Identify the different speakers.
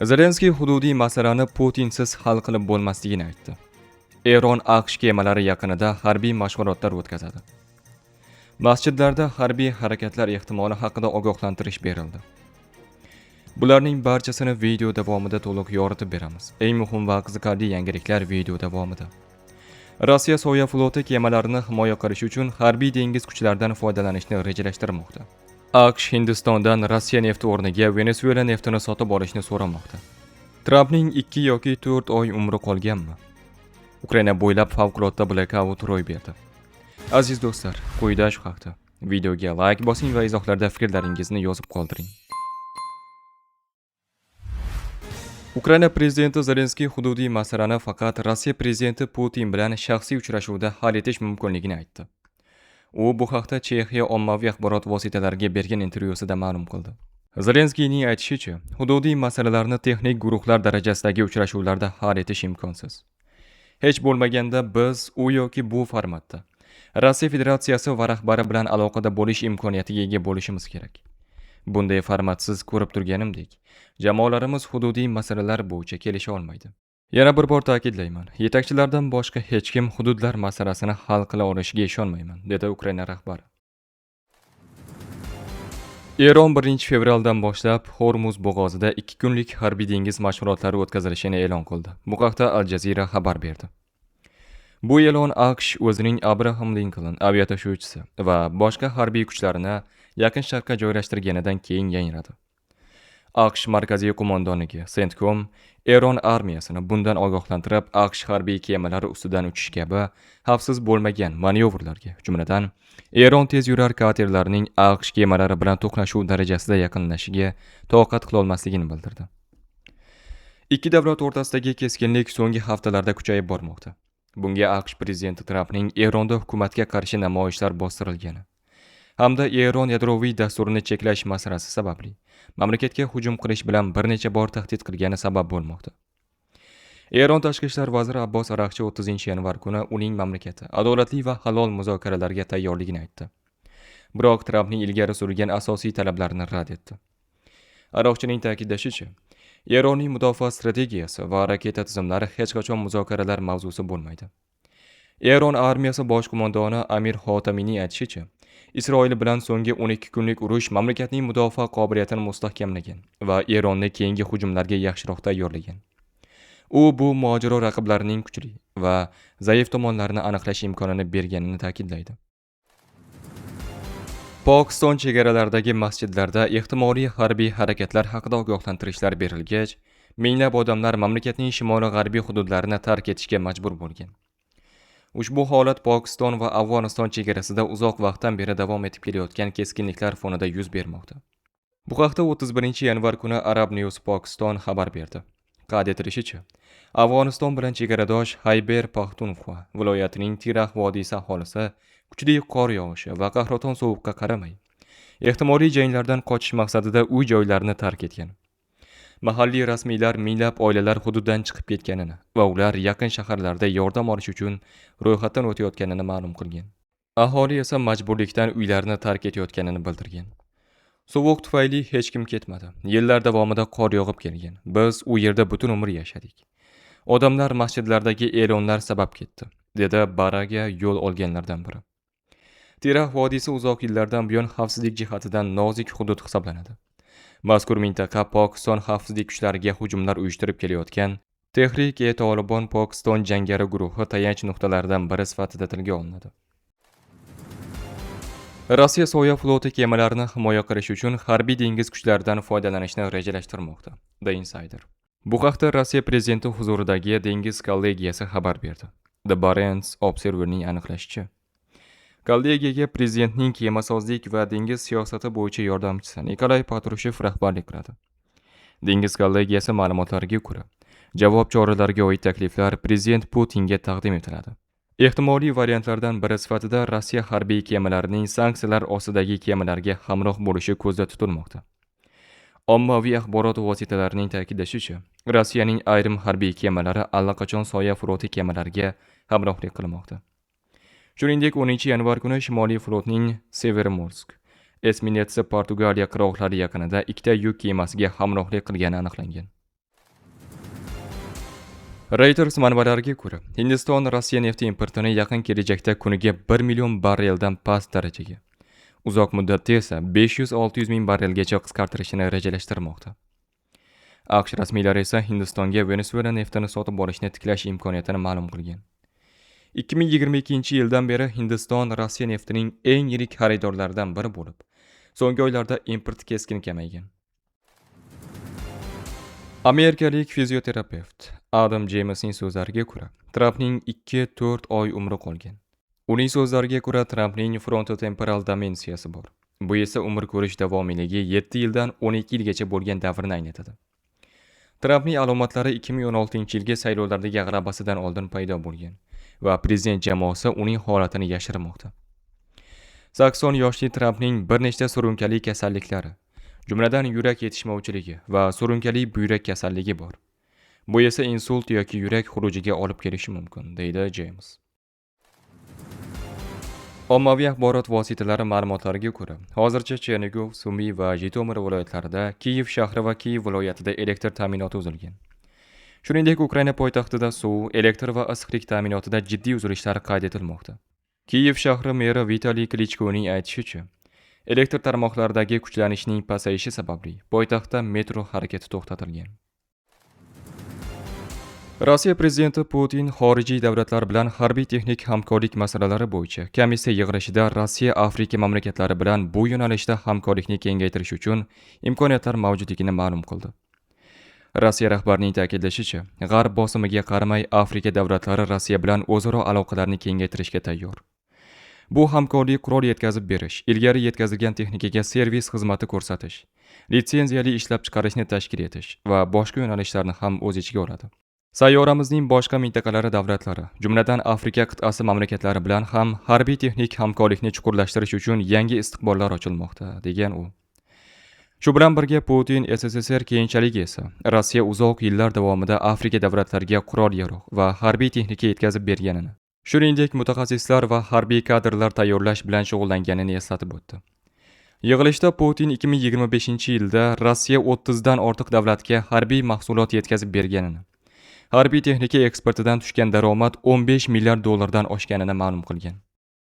Speaker 1: Zelenskiy hududiy masalani Putinsiz hal qilib bo'lmasligini aytdi. Eron AQSh kemalari yaqinida harbiy mashg'ulotlar o'tkazadi. Masjidlarda harbiy harakatlar ehtimoli haqida ogohlantirish berildi. Bularning barchasini video davomida to'liq yoritib beramiz. Eng muhim va qiziqarli yangiliklar video davomida. Rossiya Soya floti kemalarini himoya qilish uchun harbiy dengiz kuchlaridan foydalanishni rejalashtirmoqda. AQSh Hindistondan Rossiya nefti o'rniga Venesuela neftini sotib olishni so'ramoqda. Trampning 2 yoki 4 oy umri qolganmi? Ukraina bo'ylab favqulodda blackout ro'y berdi. Aziz do'stlar, quyida shu haqda videoga like bosing va izohlarda fikrlaringizni yozib qoldiring. Ukraina prezidenti Zelenskiy hududiy masalani faqat Rossiya prezidenti Putin bilan shaxsiy uchrashuvda hal etish mumkinligini aytdi. U bu haqda Chexiya ommaviy axborot vositalariga bergan intervyusida ma'lum qildi. Zelenskiyning aytishicha, hududiy masalalarni texnik guruhlar darajasidagi uchrashuvlarda hal etish imkonsiz. Hech bo'lmaganda biz u yoki bu formatda Rossiya Federatsiyasi va rahbari bilan aloqada bo'lish imkoniyatiga ega bo'lishimiz kerak. Bunday formatsiz ko'rib turganimdek, jamoalarimiz hududiy masalalar bo'yicha kelisha olmaydi. Yana bir bor ta'kidlayman, yetakchilardan boshqa hech kim hududlar masalasini hal qila olishiga ishonmayman, dedi Ukraina rahbari. Eron 1-fevraldan boshlab Hormuz bo'g'ozida 2 kunlik harbiy dengiz mashg'ulotlari o'tkazilishini e'lon qildi. Bu haqda Al Jazeera xabar berdi. Bu e'lon AQSh o'zining Abraham Lincoln aviatashuvchisi va boshqa harbiy kuchlarini Yaqin Sharqqa joylashtirganidan keyin yangradi. AQSh markaziy qo'mondonligi CENTCOM Eron armiyasini bundan ogohlantirib, AQSh harbiy kemalari ustidan uchish kabi xavfsiz bo'lmagan manyovrlarga, jumladan Eron tezyurar katerlarining AQSh kemalari bilan to'qnashuv darajasida yaqinlashishiga toqat qila olmasligini bildirdi. Ikki davlat o'rtasidagi keskinlik so'nggi haftalarda kuchayib bormoqda. Bunga AQSh prezidenti Trampning Eronda hukumatga qarshi namoyishlar bostirilgani hamda Eron yadroviy dasturini cheklash masalasi sababli mamlakatga hujum qilish bilan bir necha bor tahdid qilgani sabab bo'lmoqda. Eron tashqi ishlar vaziri Abbos Araqchi 30-yanvar kuni uning mamlakati adolatli va halol muzokaralarga tayyorligini aytdi. Biroq Trampning ilgari surgan asosiy talablarini rad etdi. Araqchining ta'kidlashicha, Eronning mudofaa strategiyasi va raketa tizimlari hech qachon muzokaralar mavzusi bo'lmaydi. Eron armiyasi bosh qo'mondoni Amir Xotamiyning aytishicha, Isroil bilan so'nggi 12 kunlik urush mamlakatning mudofaa qobiliyatini mustahkamlagan va Eronni keyingi hujumlarga yaxshiroq tayyorlagan. U bu mojaro raqiblarining kuchli va zaif tomonlarini aniqlash imkonini berganini ta'kidlaydi. Pokiston chegaralaridagi masjidlarda ehtimoliy harbiy harakatlar haqida ogohlantirishlar berilgach, minglab odamlar mamlakatning shimoli-g'arbiy hududlarini tark etishga majbur bo'lgan. Ushbu holat Pokiston va Afg'oniston chegarasida uzoq vaqtdan beri davom etib kelayotgan keskinliklar fonida yuz bermoqda. Bu haqda 31-yanvar kuni Arab News Pokiston xabar berdi. Qayd etilishicha, Afg'oniston bilan chegaradosh Xayber Paxtunxva viloyatining Tirax vodiysi aholisi kuchli qor yog'ishi va qahraton sovuqqa qaramay, ehtimoliy janglardan qochish maqsadida uy joylarini tark etgan. Mahalliy rasmiylar minglab oilalar hududdan chiqib ketganini va ular yaqin shaharlarda yordam olish uchun ro'yxatdan o'tayotganini ma'lum qilgan. Aholi esa majburlikdan uylarini tark etayotganini bildirgan. Sovuq tufayli hech kim ketmadi. Yillar davomida qor yog'ib kelgan. Biz u yerda butun umr yashadik. Odamlar masjidlardagi e'lonlar sabab ketdi, dedi Baraga yo'l olganlardan biri. Tirax vodiysi uzoq yillardan buyon xavfsizlik jihatidan nozik hudud hisoblanadi. Mazkur mintaqa Pokiston xavfsizlik kuchlariga hujumlar uyushtirib kelayotgan Tehrik-e-Tolibon Pokiston jangari guruhi tayanch nuqtalaridan biri sifatida tilga olinadi. Rossiya Soya floti kemalarini himoya qilish uchun harbiy dengiz kuchlaridan foydalanishni rejalashtirmoqda. The Insider. Bu haqda Rossiya prezidenti huzuridagi dengiz kollegiyasi xabar berdi. The Barents Observer'ning aniqlashicha, kollegiyaga prezidentning kemasozlik va dengiz siyosati bo'yicha yordamchisi Nikolay Patrushev rahbarlik qiladi. Dengiz kollegiyasi ma'lumotlariga ko'ra, javob choralariga oid takliflar prezident Putinga taqdim etiladi. Ehtimoliy variantlardan biri sifatida Rossiya harbiy kemalarining sanksiyalar ostidagi kemalarga hamroh bo'lishi ko'zda tutilmoqda. Ommaviy axborot vositalarining ta'kidlashicha, Rossiyaning ayrim harbiy kemalari allaqachon Soya floti kemalariga hamrohlik qilmoqda. Shuningdek, 10-yanvar kuni Shimoliy flotning Severomorsk esminetsi Portugaliya qirg'oqlari yaqinida ikkita yuk kemasiga hamrohlik qilgani aniqlangan. Reuters manbalariga ko'ra, Hindiston Rossiya nefti importini yaqin kelajakda kuniga 1 million barreldan past darajaga, uzoq muddatda esa 500-600 ming barrelgacha qisqartirishni rejalashtirmoqda. AQSh rasmiylari esa Hindistonga Venezuela neftini sotib olishni tiklash imkoniyatini ma'lum qilgan. 2022-yildan beri Hindiston Rossiya neftining eng yirik xaridorlaridan biri bo'lib, so'nggi oylarda import keskin kamaygan. Amerikalik fizioterapevt Adam Jamesning so'zlariga ko'ra, Trampning 2-4 oy umri qolgan. Uning so'zlariga ko'ra, Trampning frontotemporal demensiyasi bor. Bu esa umr ko'rish davomiyligi 7 yildan 12 yilgacha bo'lgan davrni anglatadi. Trampning alomatlari 2016-yilgi saylovlardagi g'alabasidan oldin paydo bo'lgan va prezident jamoasi uning holatini yashirmoqda. 80 yoshli Trampning bir nechta surunkali kasalliklari, jumladan yurak yetishmovchiligi va surunkali buyrak kasalligi bor. Bu esa insult yoki yurak xurujiga olib kelishi mumkin, deydi James. Ommaviy axborot vositalari ma'lumotlariga ko'ra, hozircha Chernigov, Sumy va Jitomir viloyatlarida, Kiyev shahri va Kiyev viloyatida elektr ta'minoti uzilgan. Shuningdek, Ukraina poytaxtida suv, elektr va issiqlik ta'minotida jiddiy uzilishlar qayd etilmoqda. Kiyev shahri meri Vitaliy Klichkoning aytishicha, elektr tarmoqlaridagi kuchlanishning pasayishi sababli poytaxtda metro harakati to'xtatilgan. Rossiya prezidenti Putin xorijiy davlatlar bilan harbiy texnik hamkorlik masalalari bo'yicha komissiya yig'ilishida Rossiya Afrika mamlakatlari bilan bu yo'nalishda hamkorlikni kengaytirish uchun imkoniyatlar mavjudligini ma'lum qildi. Rossiya rahbarining ta'kidlashicha, G'arb bosimiga qaramay Afrika davlatlari Rossiya bilan o'zaro aloqalarni kengaytirishga tayyor. Bu hamkorlik qurol yetkazib berish, ilgari yetkazilgan texnikaga servis xizmati ko'rsatish, litsenziyali ishlab chiqarishni tashkil etish va boshqa yo'nalishlarni ham o'z ichiga oladi. Sayyoramizning boshqa mintaqalari davlatlari, jumladan Afrika qit'asi mamlakatlari bilan ham harbiy texnik hamkorlikni chuqurlashtirish uchun yangi istiqbollar ochilmoqda, degan u. Shu bilan birga Putin SSSR keyinchalik esa Rossiya uzoq yillar davomida Afrika davlatlariga qurol-yarog' va harbiy texnika yetkazib berganini, shuningdek mutaxassislar va harbiy kadrlar tayyorlash bilan shug'ullanganini eslatib o'tdi. Yig'ilishda Putin 2025-yilda Rossiya 30 dan ortiq davlatga harbiy mahsulot yetkazib berganini, harbiy texnika eksportidan tushgan daromad $15 milliard oshganini ma'lum qilgan.